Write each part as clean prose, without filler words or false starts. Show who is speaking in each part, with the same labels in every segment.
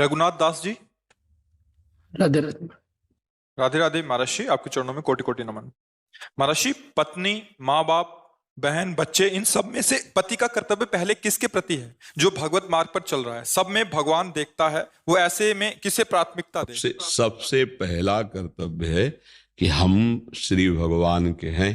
Speaker 1: रघुनाथ दास जी।
Speaker 2: राधे राधे।
Speaker 1: राधे राधे महर्षि, आपके चरणों में कोटि कोटि नमन। महर्षि, पत्नी, माँ बाप, बहन, बच्चे, इन सब में से पति का कर्तव्य पहले किसके प्रति है? जो भगवत मार्ग पर चल रहा है, सब में भगवान देखता है, वो ऐसे में किसे प्राथमिकता दे?
Speaker 3: सबसे पहला कर्तव्य है कि हम श्री भगवान के हैं।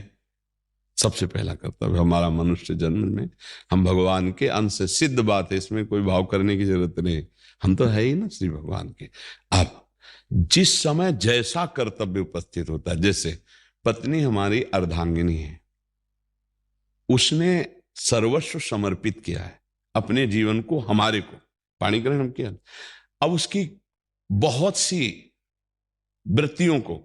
Speaker 3: सबसे पहला कर्तव्य हमारा मनुष्य जन्म में हम भगवान के अंश से, सिद्ध बात है, इसमें कोई भाव करने की जरूरत नहीं। हम तो है ही ना श्री भगवान के। अब जिस समय जैसा कर्तव्य उपस्थित होता है, जैसे पत्नी हमारी अर्धांगिनी है, उसने सर्वस्व समर्पित किया है अपने जीवन को हमारे को, पाणी ग्रहण हम किया। अब उसकी बहुत सी वृत्तियों को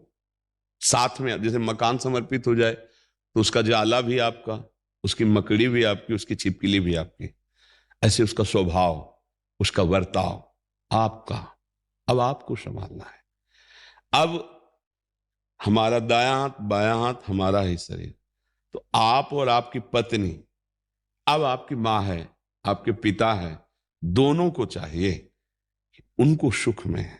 Speaker 3: साथ में, जैसे मकान समर्पित हो जाए तो उसका जाला भी आपका, उसकी मकड़ी भी आपकी, उसकी छिपकली भी आपकी, ऐसे उसका स्वभाव, उसका वर्ताव आपका। अब आपको संभालना है। अब हमारा दायां हाथ बायां हाथ हमारा ही शरीर, तो आप और आपकी पत्नी, अब आपकी मां है, आपके पिता है, दोनों को चाहिए कि उनको सुख में है,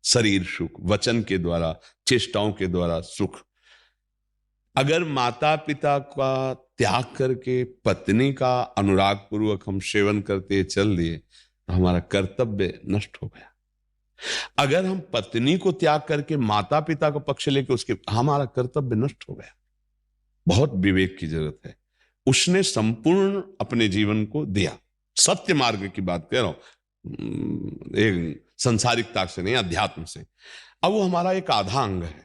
Speaker 3: शरीर सुख, वचन के द्वारा, चेष्टाओं के द्वारा सुख। अगर माता पिता का त्याग करके पत्नी का अनुराग पूर्वक हम सेवन करते चल दिए तो हमारा कर्तव्य नष्ट हो गया। अगर हम पत्नी को त्याग करके माता पिता का पक्ष लेके उसके, हमारा कर्तव्य नष्ट हो गया। बहुत विवेक की जरूरत है। उसने संपूर्ण अपने जीवन को दिया, सत्य मार्ग की बात कह रहा हूं, एक संसारिकता से नहीं, अध्यात्म से। अब वो हमारा एक आधा अंग है,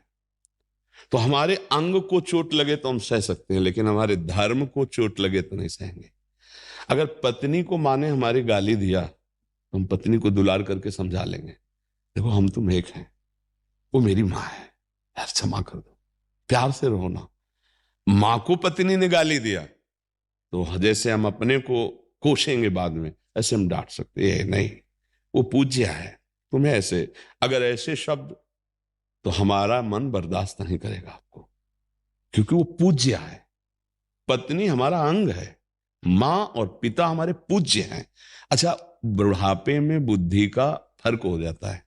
Speaker 3: तो हमारे अंग को चोट लगे तो हम सह सकते हैं, लेकिन हमारे धर्म को चोट लगे तो नहीं सहेंगे। अगर पत्नी को माँ ने हमारी गाली दिया तो हम पत्नी को दुलार करके समझा लेंगे, देखो हम तुम एक हैं, वो मेरी माँ है, यार क्षमा कर दो, प्यार से रहो ना। माँ को पत्नी ने गाली दिया तो जैसे हम अपने को कोसेंगे बाद में, ऐसे हम डांट सकते हैं, नहीं वो पूज्य है, तुम्हें ऐसे, अगर ऐसे शब्द, तो हमारा मन बर्दाश्त नहीं करेगा आपको, क्योंकि वो पूज्य है। पत्नी हमारा अंग है, मां और पिता हमारे पूज्य हैं। अच्छा, बुढ़ापे में बुद्धि का फर्क हो जाता है,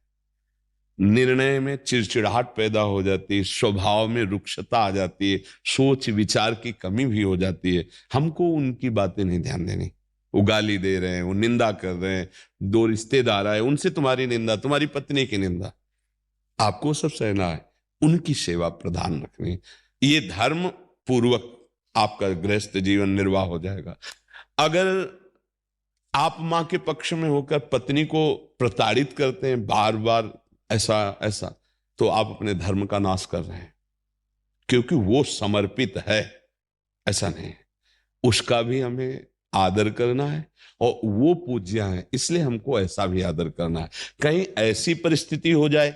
Speaker 3: निर्णय में चिड़चिड़ाहट पैदा हो जाती है, स्वभाव में रुक्षता आ जाती है, सोच विचार की कमी भी हो जाती है। हमको उनकी बातें नहीं ध्यान देनी। वो गाली दे रहे हैं, वो निंदा कर रहे हैं, दो रिश्तेदार आए, उनसे तुम्हारी निंदा, तुम्हारी पत्नी की निंदा, आपको सब सहना है, उनकी सेवा प्रदान रखनी है। ये धर्म पूर्वक आपका गृहस्थ जीवन निर्वाह हो जाएगा। अगर आप मां के पक्ष में होकर पत्नी को प्रताड़ित करते हैं बार बार, ऐसा ऐसा, तो आप अपने धर्म का नाश कर रहे हैं, क्योंकि वो समर्पित है, ऐसा नहीं है। उसका भी हमें आदर करना है, और वो पूज्य है, इसलिए हमको ऐसा भी आदर करना है। कहीं ऐसी परिस्थिति हो जाए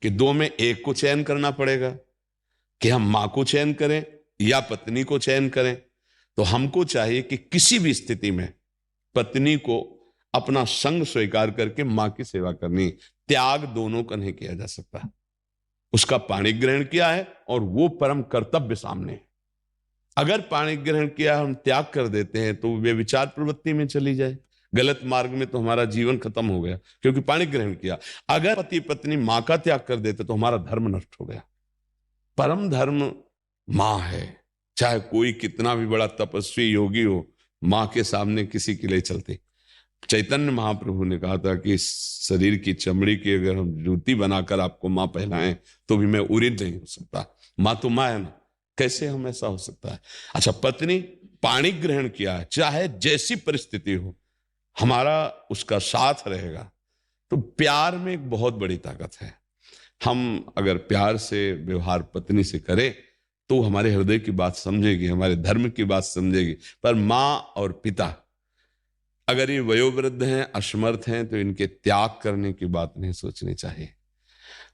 Speaker 3: कि दो में एक को चयन करना पड़ेगा, कि हम मां को चयन करें या पत्नी को चयन करें, तो हमको चाहिए कि किसी भी स्थिति में पत्नी को अपना संग स्वीकार करके मां की सेवा करनी। त्याग दोनों का नहीं किया जा सकता। उसका पाणी ग्रहण किया है और वो परम कर्तव्य सामने है। अगर पाणी ग्रहण किया हम त्याग कर देते हैं तो वे विचार प्रवृत्ति में चली जाए, गलत मार्ग में, तो हमारा जीवन खत्म हो गया, क्योंकि पाणी ग्रहण किया। अगर पति पत्नी मां का त्याग कर देते तो हमारा धर्म नष्ट हो गया। परम धर्म मां है, चाहे कोई कितना भी बड़ा तपस्वी योगी हो, मां के सामने किसी के लिए चलते। चैतन्य महाप्रभु ने कहा था कि शरीर की चमड़ी की अगर हम जूती बनाकर आपको मां पहनाएं तो भी मैं उरिद नहीं हो सकता। मां तो मां है ना, कैसे हम ऐसा हो सकता है। अच्छा, पत्नी पाणी ग्रहण किया है, चाहे जैसी परिस्थिति हो हमारा उसका साथ रहेगा, तो प्यार में एक बहुत बड़ी ताकत है। हम अगर प्यार से व्यवहार पत्नी से करें तो हमारे हृदय की बात समझेगी, हमारे धर्म की बात समझेगी। पर मां और पिता अगर ये वयोवृद्ध हैं, असमर्थ हैं, तो इनके त्याग करने की बात नहीं सोचनी चाहिए।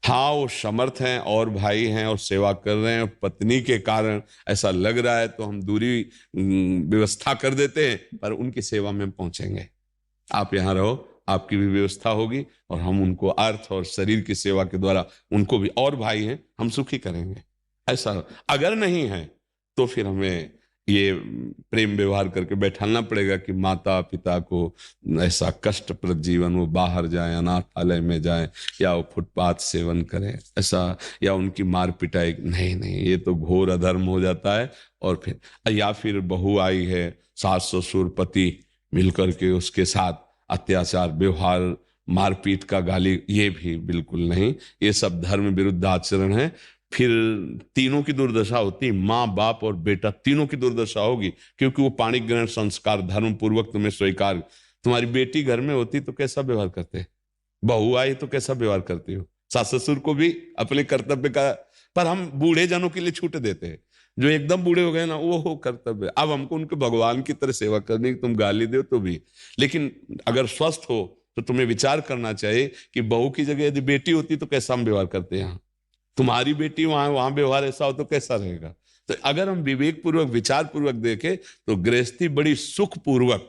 Speaker 3: हाँ, वो समर्थ हैं और भाई हैं और सेवा कर रहे हैं, पत्नी के कारण ऐसा लग रहा है तो हम दूरी व्यवस्था कर देते हैं, पर उनकी सेवा में पहुंचेंगे। आप यहाँ रहो, आपकी भी व्यवस्था होगी, और हम उनको अर्थ और शरीर की सेवा के द्वारा उनको भी, और भाई हैं, हम सुखी करेंगे। ऐसा अगर नहीं है तो फिर हमें ये प्रेम व्यवहार करके बैठाना पड़ेगा कि माता पिता को ऐसा कष्टप्रद जीवन, वो बाहर जाएं, अनाथालय में जाएं, या वो फुटपाथ सेवन करें ऐसा, या उनकी मार पिटाई, नहीं नहीं, ये तो घोर अधर्म हो जाता है। और फिर या फिर बहू आई है, सास ससुर पति मिलकर के उसके साथ अत्याचार व्यवहार, मारपीट का गाली, ये भी बिल्कुल नहीं, ये सब धर्म विरुद्ध आचरण है। फिर तीनों की दुर्दशा होती, माँ बाप और बेटा तीनों की दुर्दशा होगी, क्योंकि वो पाणी ग्रहण संस्कार धर्म पूर्वक तुम्हें स्वीकार। तुम्हारी बेटी घर में होती तो कैसा व्यवहार करते, बहू आई तो कैसा व्यवहार करती हो, सास ससुर को भी अपने कर्तव्य का, पर हम बूढ़े जनों के लिए छूट देते हैं, जो एकदम बूढ़े हो गए ना, वो हो कर्तव्य। अब हमको उनके भगवान की तरह सेवा करनी, तुम गाली दो तो भी, लेकिन अगर स्वस्थ हो तो तुम्हें विचार करना चाहिए कि बहू की जगह यदि बेटी होती तो कैसा हम व्यवहार करते हैं, यहाँ तुम्हारी बेटी वहां व्यवहार ऐसा हो तो कैसा रहेगा। तो अगर हम विवेक पूर्वक विचार पूर्वक देखें तो गृहस्थी बड़ी सुख पूर्वक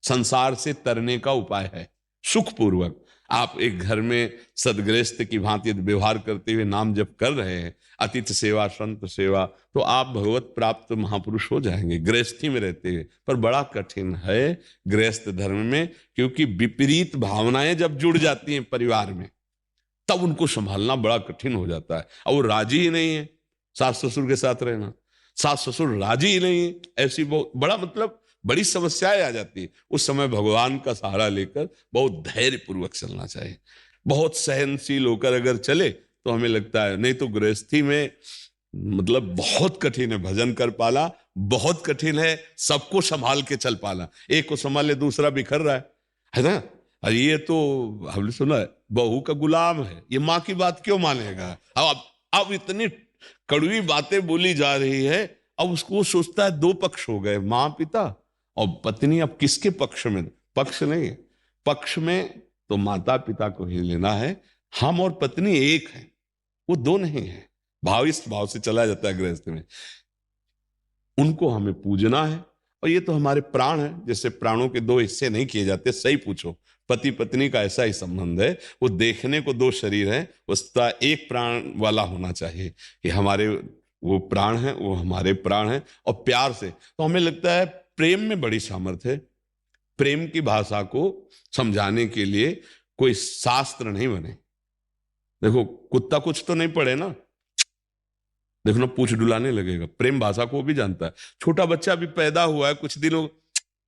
Speaker 3: संसार से तरने का उपाय है। सुख पूर्वक आप एक घर में सदगृहस्थ की भांति व्यवहार करते हुए नाम जप कर रहे हैं, अतिथि सेवा संत सेवा, तो आप भगवत प्राप्त महापुरुष हो जाएंगे गृहस्थी में रहते हुए। पर बड़ा कठिन है गृहस्थ धर्म में, क्योंकि विपरीत भावनाएं जब जुड़ जाती हैं परिवार में तब उनको संभालना बड़ा कठिन हो जाता है। और वो राजी ही नहीं है सास ससुर के साथ रहना, सास ससुर राजी ही नहीं है, ऐसी बहुत बड़ा मतलब बड़ी समस्याएं आ जाती है। उस समय भगवान का सहारा लेकर बहुत धैर्य पूर्वक चलना चाहिए, बहुत सहनशील होकर अगर चले तो हमें लगता है, नहीं तो गृहस्थी में मतलब बहुत कठिन है भजन कर पाना, बहुत कठिन है सबको संभाल के चल पाना। एक को संभाले दूसरा बिखर रहा है ना। और ये तो हमने सुना है बहू का गुलाम है, ये माँ की बात क्यों मानेगा। अब इतनी कड़वी बातें बोली जा रही है, अब उसको सोचता है दो पक्ष हो गए, माँ पिता और पत्नी, अब किसके पक्ष में, पक्ष नहीं है, पक्ष में तो माता पिता को ही लेना है। हम और पत्नी एक है, वो दो नहीं है। भाव इस भाव से चला जाता है गृहस्थ में, उनको हमें पूजना है। और ये तो हमारे प्राण है, जैसे प्राणों के दो हिस्से नहीं किए जाते, सही पूछो, पति पत्नी का ऐसा ही संबंध है। वो देखने को दो शरीर है, उसका एक प्राण वाला होना चाहिए कि हमारे वो प्राण है, वो हमारे प्राण है। और प्यार से तो हमें लगता है प्रेम में बड़ी सामर्थ्य है। प्रेम की भाषा को समझाने के लिए कोई शास्त्र नहीं बने। देखो कुत्ता कुछ तो नहीं पढ़े ना, देखो ना पूछ डुलाने लगेगा, प्रेम भाषा को भी जानता है। छोटा बच्चा भी पैदा हुआ है, कुछ दिनों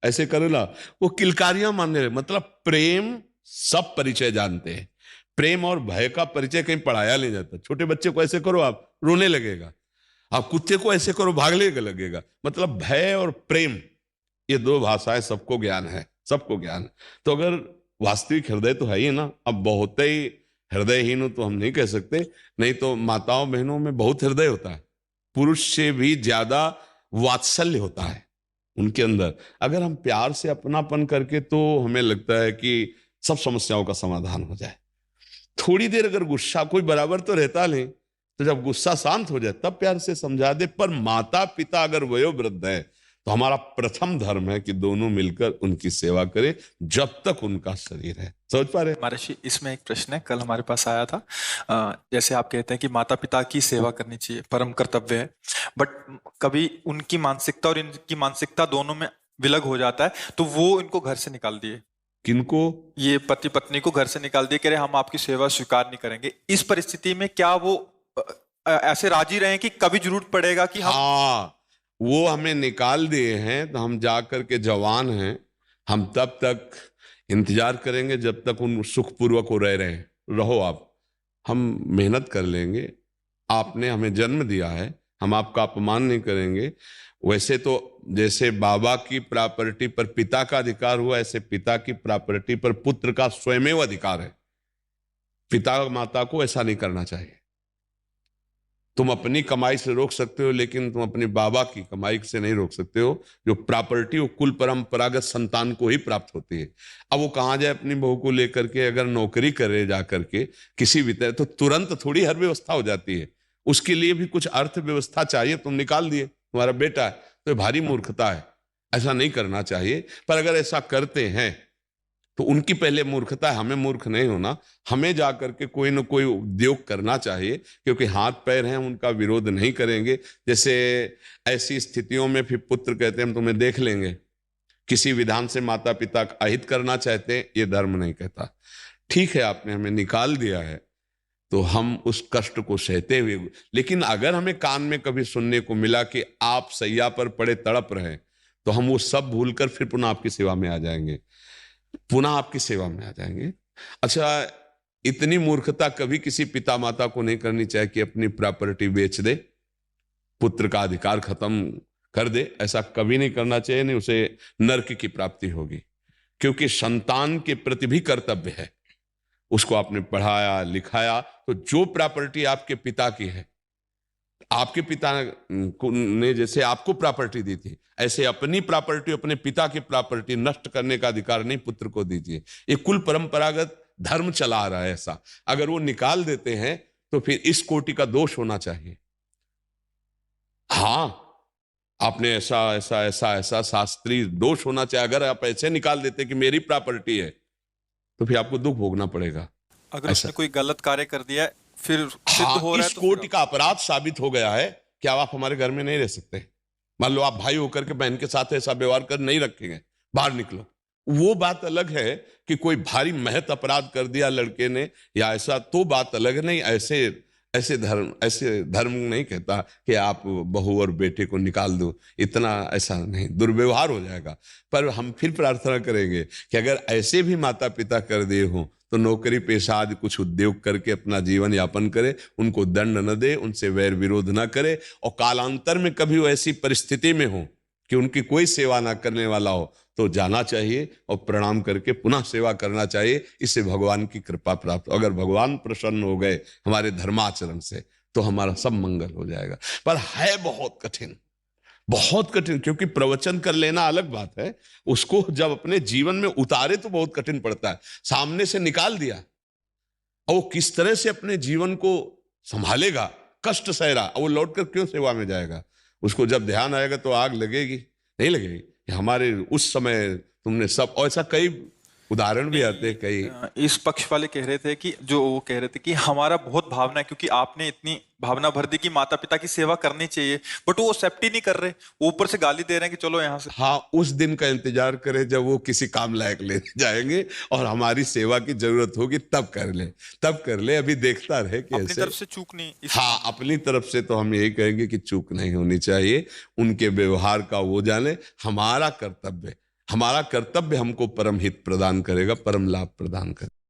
Speaker 3: ऐसे करे ना, वो किलकारियां मानने लगे। मतलब प्रेम सब परिचय जानते हैं, प्रेम और भय का परिचय कहीं पढ़ाया नहीं जाता। छोटे बच्चे को ऐसे करो आप रोने लगेगा, आप कुत्ते को ऐसे करो भागने लगेगा। मतलब भय और प्रेम, ये दो भाषाएं सबको ज्ञान है, सबको ज्ञान है। तो अगर वास्तविक हृदय तो है ही ना, अब बहुत ही हृदयहीन हो तो हम नहीं कह सकते, नहीं तो माताओं बहनों में बहुत हृदय होता है, पुरुष से भी ज्यादा वात्सल्य होता है उनके अंदर। अगर हम प्यार से अपनापन करके, तो हमें लगता है कि सब समस्याओं का समाधान हो जाए। थोड़ी देर अगर गुस्सा, कोई बराबर तो रहता नहीं, तो जब गुस्सा शांत हो जाए तब प्यार से समझा दे। पर माता पिता अगर वयोवृद्ध है तो हमारा प्रथम धर्म है कि दोनों मिलकर उनकी सेवा करें जब तक उनका शरीर है। समझ पा रहे
Speaker 1: महर्षि, इसमें एक प्रश्न है, कल हमारे पास आया था। जैसे आप कहते हैं कि माता पिता की सेवा करनी चाहिए, परम कर्तव्य है, बट कभी उनकी मानसिकता और इनकी मानसिकता दोनों में विलग हो जाता है, तो वो इनको घर से निकाल दिए।
Speaker 3: किनको?
Speaker 1: ये पति पत्नी को घर से निकाल दिए, कह रहे हम आपकी सेवा स्वीकार नहीं करेंगे। इस परिस्थिति में क्या वो ऐसे राजी रहे कि कभी जरूरत पड़ेगा कि हम,
Speaker 3: हाँ, वो हमें निकाल दिए हैं तो हम जाकर के जवान हैं, हम तब तक इंतजार करेंगे जब तक उन सुखपूर्वक हो रहे रहो आप, हम मेहनत कर लेंगे, आपने हमें जन्म दिया है, हम आपका अपमान नहीं करेंगे। वैसे तो जैसे बाबा की प्रॉपर्टी पर पिता का अधिकार हुआ, ऐसे पिता की प्रॉपर्टी पर पुत्र का स्वयमेव अधिकार है। पिता माता को ऐसा नहीं करना चाहिए। तुम अपनी कमाई से रोक सकते हो, लेकिन तुम अपने बाबा की कमाई से नहीं रोक सकते हो। जो प्रॉपर्टी वो कुल परंपरागत संतान को ही प्राप्त होती है। अब वो कहाँ जाए अपनी बहू को लेकर के, अगर नौकरी करे जा करके किसी भी तरह, तो तुरंत थोड़ी हर व्यवस्था हो जाती है, उसके लिए भी कुछ अर्थव्यवस्था चाहिए। तुम निकाल दिए, तुम्हारा बेटा है, तो भारी मूर्खता है, ऐसा नहीं करना चाहिए। पर अगर ऐसा करते हैं तो उनकी पहले मूर्खता है, हमें मूर्ख नहीं होना। हमें जाकर के कोई ना कोई उद्योग करना चाहिए, क्योंकि हाथ पैर हैं, उनका विरोध नहीं करेंगे। जैसे ऐसी स्थितियों में फिर पुत्र कहते हैं हम तुम्हें देख लेंगे, किसी विधान से माता पिता अहित करना चाहते हैं, ये धर्म नहीं कहता। ठीक है, आपने हमें निकाल दिया है तो हम उस कष्ट को सहते हुए, लेकिन अगर हमें कान में कभी सुनने को मिला कि आप सैया पर पड़े तड़प रहे, तो हम वो सब भूलकर फिर पुनः आपकी सेवा में आ जाएंगे, पुनः आपकी सेवा में आ जाएंगे। अच्छा, इतनी मूर्खता कभी किसी पिता माता को नहीं करनी चाहिए कि अपनी प्रॉपर्टी बेच दे, पुत्र का अधिकार खत्म कर दे। ऐसा कभी नहीं करना चाहिए, नहीं उसे नरक की प्राप्ति होगी। क्योंकि संतान के प्रति भी कर्तव्य है, उसको आपने पढ़ाया लिखाया, तो जो प्रॉपर्टी आपके पिता की है, आपके पिता ने जैसे आपको प्रॉपर्टी दी थी, ऐसे अपनी प्रॉपर्टी, अपने पिता की प्रॉपर्टी नष्ट करने का अधिकार नहीं पुत्र को दीजिए। ये कुल परंपरागत धर्म चला आ रहा है ऐसा। अगर वो निकाल देते हैं तो फिर इस कोटि का दोष होना चाहिए। हाँ, आपने ऐसा ऐसा ऐसा ऐसा शास्त्रीय दोष होना चाहिए। अगर आप ऐसे निकाल देते कि मेरी प्रॉपर्टी है, तो फिर आपको दुख भोगना पड़ेगा।
Speaker 1: अगर उसने कोई गलत कार्य कर दिया फिर सिद्ध
Speaker 3: हाँ,
Speaker 1: हो रहा है
Speaker 3: इस
Speaker 1: तो
Speaker 3: कोटि का अपराध साबित हो गया है कि अब आप हमारे घर में नहीं रह सकते। मान लो आप भाई होकर के बहन के साथ ऐसा व्यवहार कर नहीं रखेंगे, बाहर निकलो। वो बात अलग है कि कोई भारी महत अपराध कर दिया लड़के ने या ऐसा, तो बात अलग नहीं। ऐसे धर्म नहीं कहता कि आप बहू और बेटे को निकाल दो, इतना ऐसा नहीं, दुर्व्यवहार हो जाएगा। पर हम फिर प्रार्थना करेंगे कि अगर ऐसे भी माता पिता कर दिए हों तो नौकरी पेशा आदि कुछ उद्योग करके अपना जीवन यापन करे, उनको दंड न दे, उनसे वैर विरोध न करे। और कालांतर में कभी वो ऐसी परिस्थिति में हो कि उनकी कोई सेवा ना करने वाला हो, तो जाना चाहिए और प्रणाम करके पुनः सेवा करना चाहिए। इससे भगवान की कृपा प्राप्त। अगर भगवान प्रसन्न हो गए हमारे धर्माचरण से, तो हमारा सब मंगल हो जाएगा। पर है बहुत कठिन, बहुत कठिन, क्योंकि प्रवचन कर लेना अलग बात है, उसको जब अपने जीवन में उतारे तो बहुत कठिन पड़ता है। सामने से निकाल दिया और वो किस तरह से अपने जीवन को संभालेगा, कष्ट सह रहा, वो लौटकर क्यों सेवा में जाएगा? उसको जब ध्यान आएगा तो आग लगेगी, नहीं लगेगी? हमारे उस समय तुमने सब, और ऐसा कई उदाहरण भी आते हैं। कई
Speaker 1: इस पक्ष वाले कह रहे थे कि जो वो कह रहे थे कि हमारा बहुत भावना है, क्योंकि आपने इतनी भावना भर दी कि माता पिता की सेवा करनी चाहिए, बट वो एक्सेप्ट ही नहीं कर रहे, ऊपर से गाली दे रहे हैं कि चलो यहाँ से।
Speaker 3: हाँ, उस दिन का इंतजार करें जब वो किसी काम लायक ले जाएंगे और हमारी सेवा की जरूरत होगी, तब कर ले, तब कर ले। अभी देखता रहे कि
Speaker 1: अपनी
Speaker 3: ऐसे,
Speaker 1: तरफ से चूक नहीं।
Speaker 3: हाँ, अपनी तरफ से तो हम यही कहेंगे कि चूक नहीं होनी चाहिए। उनके व्यवहार का वो जाने। हमारा कर्तव्य हमको परम हित प्रदान करेगा, परम लाभ प्रदान करेगा।